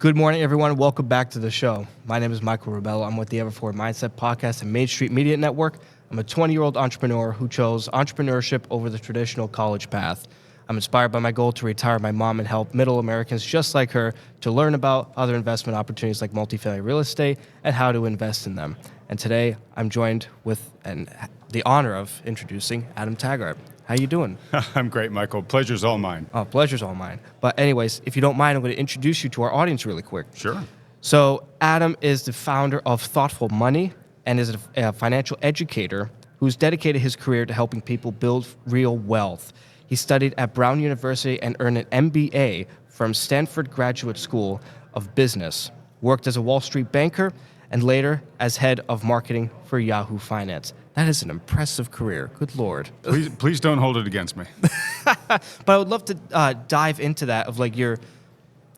Good morning, everyone. Welcome back to the show. My name is Michael Rubello. I'm with the Everforward Mindset Podcast and Main Street Media Network. I'm a 20-year-old entrepreneur who chose entrepreneurship over the traditional college path. I'm inspired by my goal to retire my mom and help middle Americans just like her to learn about other investment opportunities like multifamily real estate and how to invest in them. And today, I'm joined with the honor of introducing Adam Taggart. How you doing? I'm great, Michael. Pleasure's all mine. Oh, pleasure's all mine. But anyways, if you don't mind, I'm going to introduce you to our audience really quick. Sure. So Adam is the founder of Thoughtful Money and is a financial educator who's dedicated his career to helping people build real wealth. He studied at Brown University and earned an MBA from Stanford Graduate School of Business, worked as a Wall Street banker, and later as head of marketing for Yahoo Finance. That is an impressive career. Good Lord. Please don't hold it against me. But I would love to dive into that of like your,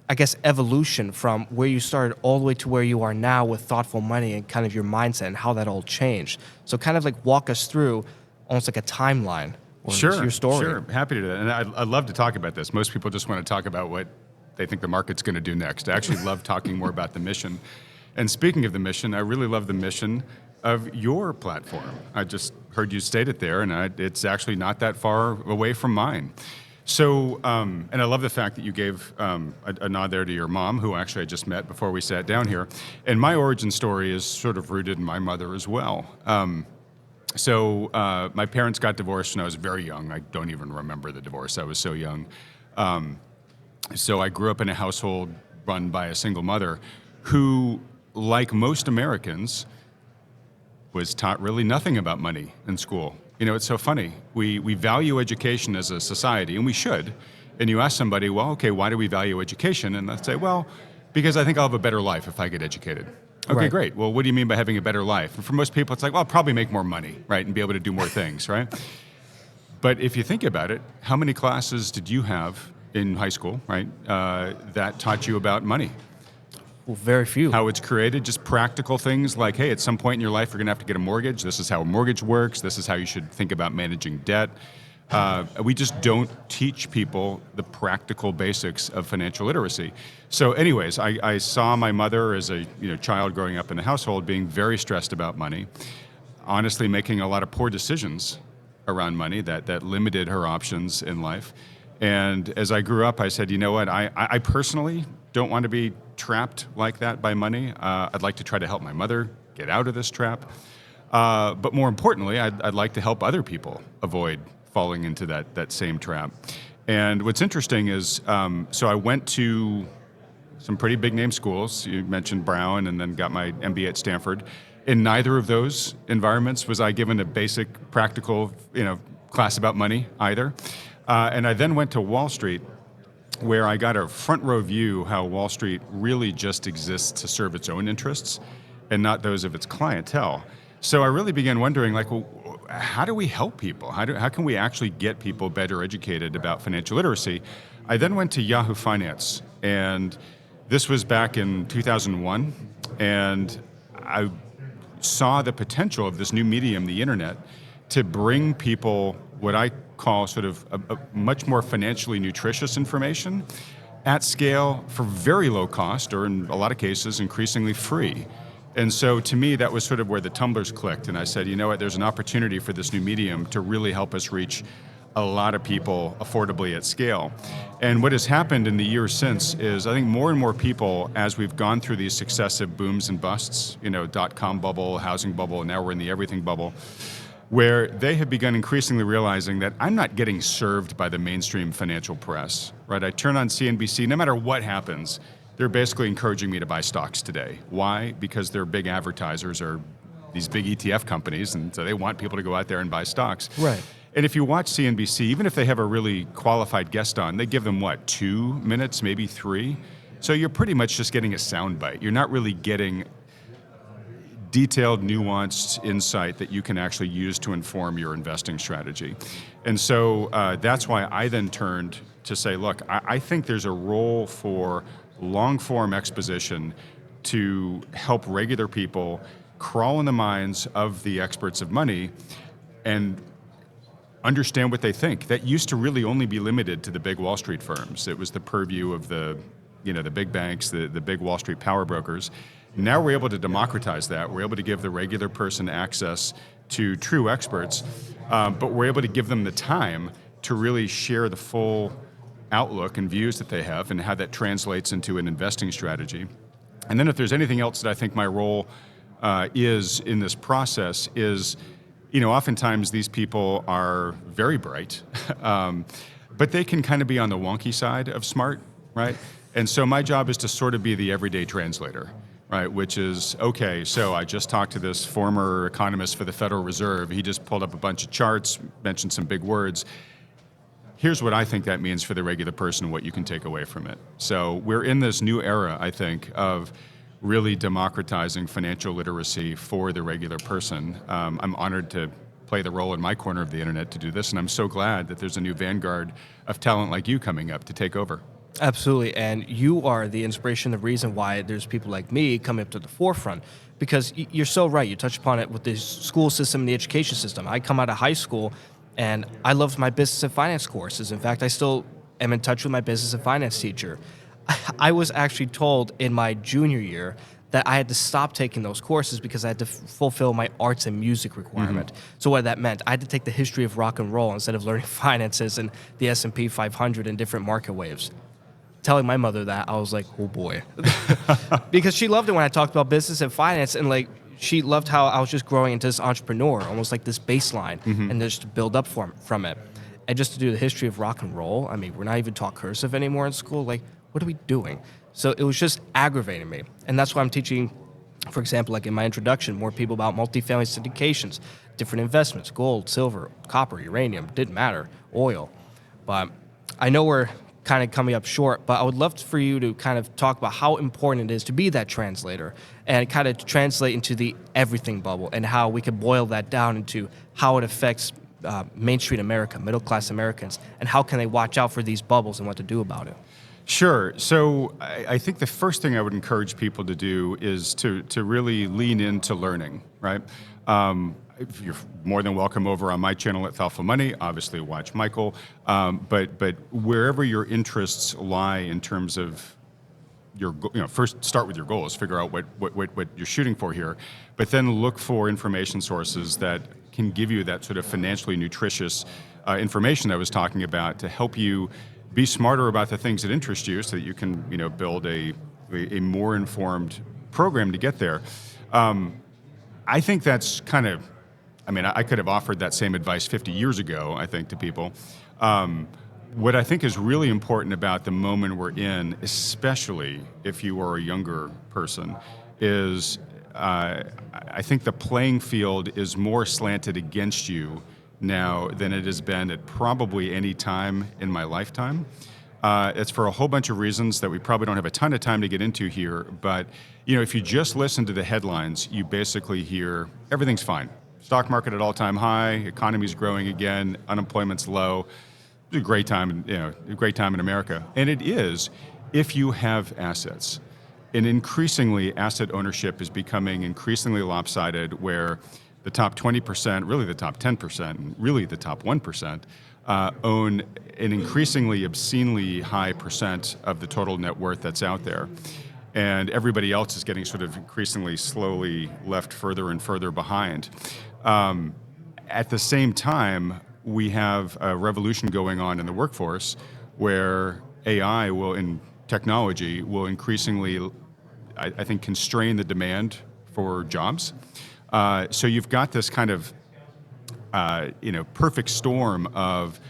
I guess, evolution from where you started all the way to where you are now with Thoughtful Money and kind of your mindset and how that all changed. So kind of like walk us through almost like a timeline or your story. Sure. Happy to do that. And I'd love to talk about this. Most people just want to talk about what they think the market's going to do next. I actually love talking more about the mission. And speaking of the mission, I really love the mission of your platform. I just heard you state it there, and it's actually not that far away from mine. So, and I love the fact that you gave a nod there to your mom, who actually I just met before we sat down here. And my origin story is sort of rooted in my mother as well. So my parents got divorced when I was very young. I don't even remember the divorce. I was so young. So I grew up in a household run by a single mother who, like most Americans, was taught really nothing about money in school. You know, it's so funny. We value education as a society, and we should. And you ask somebody, well, okay, why do we value education? And they'll say, well, because I think I'll have a better life if I get educated. Okay, Right. Great. Well, what do you mean by having a better life? And for most people, it's like, well, I'll probably make more money, right, and be able to do more things, right? But if you think about it, how many classes did you have in high school, right, that taught you about money? Well, very few. How it's created, just practical things like, hey, at some point in your life, you're going to have to get a mortgage. This is how a mortgage works. This is how you should think about managing debt. We just don't teach people the practical basics of financial literacy. So anyways, I saw my mother as a child growing up in the household being very stressed about money, honestly making a lot of poor decisions around money that limited her options in life. And as I grew up, I said, you know what, I personally don't want to be trapped like that by money. I'd like to try to help my mother get out of this trap. But more importantly, I'd like to help other people avoid falling into that same trap. And what's interesting is, so I went to some pretty big name schools. You mentioned Brown, and then got my MBA at Stanford. In neither of those environments was I given a basic practical class about money either. And I then went to Wall Street, where I got a front row view how Wall Street really just exists to serve its own interests and not those of its clientele. So I really began wondering, like, well, how do we help people? How can we actually get people better educated about financial literacy? I then went to Yahoo Finance, and this was back in 2001, and I saw the potential of this new medium, the internet, to bring people what I call sort of a much more financially nutritious information at scale for very low cost, or in a lot of cases, increasingly free. And so to me, that was sort of where the tumblers clicked. And I said, you know what, there's an opportunity for this new medium to really help us reach a lot of people affordably at scale. And what has happened in the years since is I think more and more people, as we've gone through these successive booms and busts, dot-com bubble, housing bubble, and now we're in the everything bubble, where they have begun increasingly realizing that I'm not getting served by the mainstream financial press, right? I turn on CNBC, no matter what happens, they're basically encouraging me to buy stocks today. Why? Because their big advertisers are these big ETF companies, and so they want people to go out there and buy stocks. Right. And if you watch CNBC, even if they have a really qualified guest on, they give them, 2 minutes, maybe 3? So you're pretty much just getting a soundbite. You're not really getting detailed, nuanced insight that you can actually use to inform your investing strategy. And so that's why I then turned to say, look, I think there's a role for long-form exposition to help regular people crawl in the minds of the experts of money and understand what they think. That used to really only be limited to the big Wall Street firms. It was the purview of the the big banks, the big Wall Street power brokers. Now we're able to democratize that. We're able to give the regular person access to true experts, but we're able to give them the time to really share the full outlook and views that they have and how that translates into an investing strategy. And then if there's anything else that I think my role is in this process is, oftentimes these people are very bright, but they can kind of be on the wonky side of smart, right? And so my job is to sort of be the everyday translator, right? Which is, okay, so I just talked to this former economist for the Federal Reserve. He just pulled up a bunch of charts, mentioned some big words. Here's what I think that means for the regular person and what you can take away from it. So we're in this new era, I think, of really democratizing financial literacy for the regular person. I'm honored to play the role in my corner of the internet to do this, and I'm so glad that there's a new vanguard of talent like you coming up to take over. Absolutely, and you are the inspiration, the reason why there's people like me coming up to the forefront, because you're so right. You touched upon it with the school system and the education system. I come out of high school, and I loved my business and finance courses. In fact, I still am in touch with my business and finance teacher. I was actually told in my junior year that I had to stop taking those courses because I had to fulfill my arts and music requirement. So what that meant, I had to take the history of rock and roll instead of learning finances and the S&P 500 and different market waves. Telling my mother that, I was like, oh boy. Because she loved it when I talked about business and finance, and she loved how I was just growing into this entrepreneur, almost like this baseline, and just to build up from it. And just to do the history of rock and roll, I mean, we're not even taught cursive anymore in school. What are we doing? So it was just aggravating me. And that's why I'm teaching, for example, in my introduction, more people about multifamily syndications, different investments, gold, silver, copper, uranium, didn't matter, oil. But I know we're kind of coming up short, but I would love for you to kind of talk about how important it is to be that translator and kind of translate into the everything bubble and how we could boil that down into how it affects Main Street America, middle-class Americans, and how can they watch out for these bubbles and what to do about it. Sure. So I think the first thing I would encourage people to do is to really lean into learning, right? You're more than welcome over on my channel at Thoughtful Money. Obviously, watch Michael. But wherever your interests lie in terms of first start with your goals, figure out what you're shooting for here, but then look for information sources that can give you that sort of financially nutritious information I was talking about to help you be smarter about the things that interest you, so that you can build a more informed program to get there. I think that's kind of, I could have offered that same advice 50 years ago, I think, to people. What I think is really important about the moment we're in, especially if you are a younger person, is I think the playing field is more slanted against you now than it has been at probably any time in my lifetime. It's for a whole bunch of reasons that we probably don't have a ton of time to get into here, but if you just listen to the headlines, you basically hear everything's fine. Stock market at all-time high, economy's growing again, unemployment's low. It's a great time, a great time in America. And it is if you have assets. And increasingly, asset ownership is becoming increasingly lopsided, where the top 20%, really the top 10%, and really the top 1%, own an increasingly obscenely high percent of the total net worth that's out there. And everybody else is getting sort of increasingly slowly left further and further behind. At the same time, we have a revolution going on in the workforce where AI in technology will increasingly, I think, constrain the demand for jobs. So you've got this kind of, perfect storm of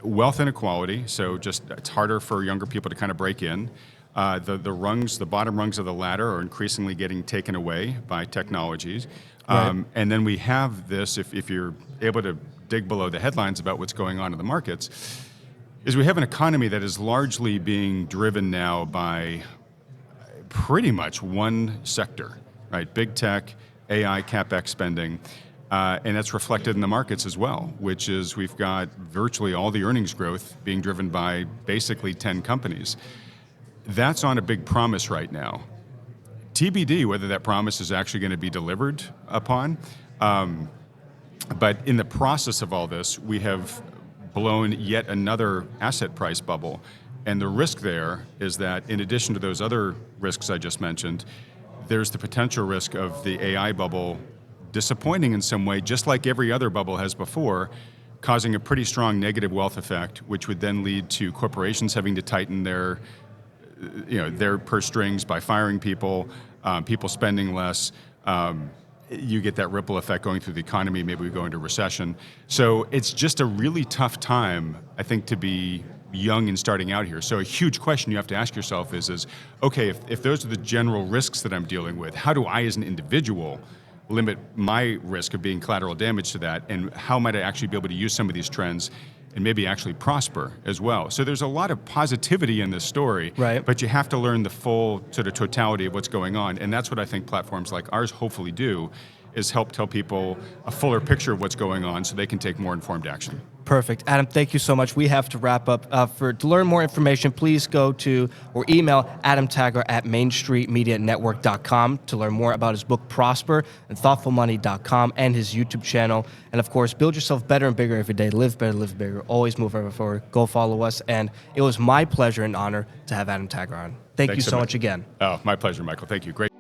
wealth inequality. So just it's harder for younger people to kind of break in. The bottom rungs of the ladder are increasingly getting taken away by technologies. Right. And then we have this, if you're able to dig below the headlines about what's going on in the markets, is we have an economy that is largely being driven now by pretty much one sector, right? Big tech, AI, CapEx spending. And that's reflected in the markets as well, which is we've got virtually all the earnings growth being driven by basically 10 companies. That's on a big promise right now. TBD whether that promise is actually going to be delivered upon. But in the process of all this, we have blown yet another asset price bubble. And the risk there is that in addition to those other risks I just mentioned, there's the potential risk of the AI bubble disappointing in some way, just like every other bubble has before, causing a pretty strong negative wealth effect, which would then lead to corporations having to tighten their purse strings by firing people, people spending less. You get that ripple effect going through the economy. Maybe we go into recession. So it's just a really tough time, I think, to be young and starting out here. So a huge question you have to ask yourself is okay, if those are the general risks that I'm dealing with, how do I as an individual limit my risk of being collateral damage to that? And how might I actually be able to use some of these trends and maybe actually prosper as well? So there's a lot of positivity in this story, right, but you have to learn the full sort of totality of what's going on. And that's what I think platforms like ours hopefully do, is help tell people a fuller picture of what's going on so they can take more informed action. Perfect. Adam, thank you so much. We have to wrap up. To learn more information, please go to or email Adam Taggart at mainstreetmedianetwork.com to learn more about his book Prosper, and thoughtfulmoney.com, and his YouTube channel. And of course, build yourself better and bigger every day. Live better, live bigger. Always move ever forward. Go follow us. And it was my pleasure and honor to have Adam Taggart on. Thank you Thanks so much again. Oh, my pleasure, Michael. Thank you. Great.